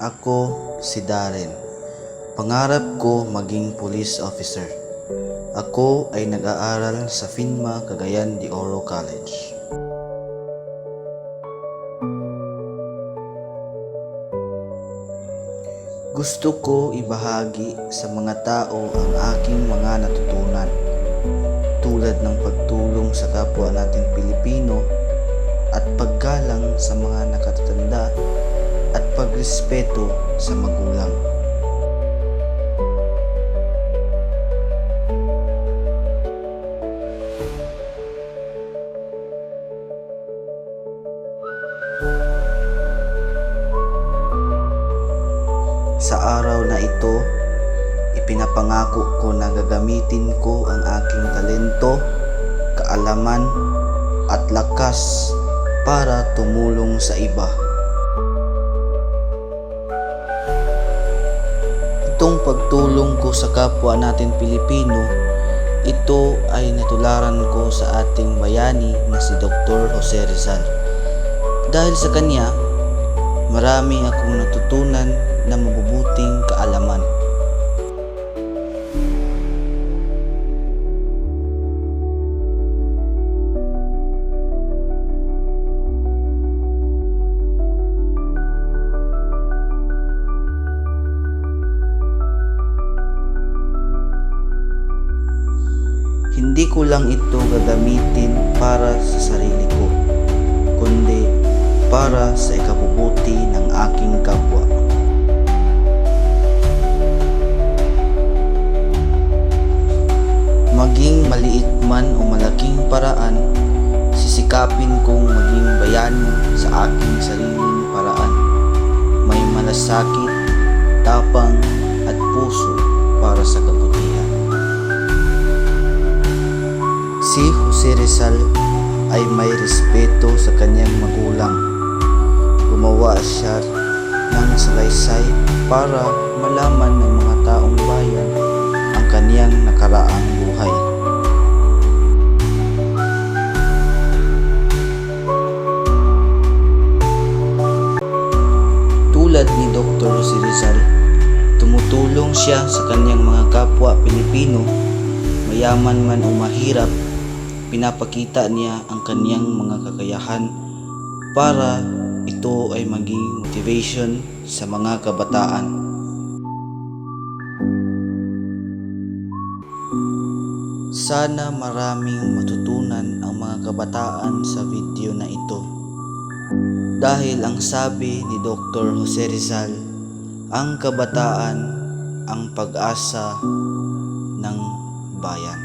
Ako si Darren. Pangarap ko maging police officer. Ako ay nag-aaral sa FINMA Cagayan de Oro College. Gusto ko ibahagi sa mga tao ang aking mga natutunan, tulad ng pagtulong sa kapwa nating Pilipino at paggalang sa mga nakatatanda at pagrespeto sa magulang. Sa araw na ito, ipinapangako ko na gagamitin ko ang aking talento, kaalaman at lakas para tumulong sa iba. Itong pagtulong ko sa kapwa natin Pilipino, ito ay natularan ko sa ating bayani na si Dr. Jose Rizal. Dahil sa kanya, marami akong natutunan na mabubuting kaalaman. Hindi ko lang ito gagamitin para sa sarili ko, kundi para sa ikabubuti ng aking kapwa. Maging maliit man o malaking paraan, sisikapin kong maging bayani sa aking sariling paraan. May malasakit, tapang at puso para sa kabutihan. Si Jose Rizal ay may respeto sa kanyang magulang. Gumawa siya ng salaysay para malaman ng mga taong bayan ang kaniyang nakaraang buhay. Tulad ni Dr. Jose Rizal, tumutulong siya sa kaniyang mga kapwa Pilipino, mayaman man o mahirap. Pinapakita niya ang kaniyang mga kakayahan para ito ay maging motivation sa mga kabataan. Sana maraming matutunan ang mga kabataan sa video na ito. Dahil ang sabi ni Dr. Jose Rizal, ang kabataan ang pag-asa ng bayan.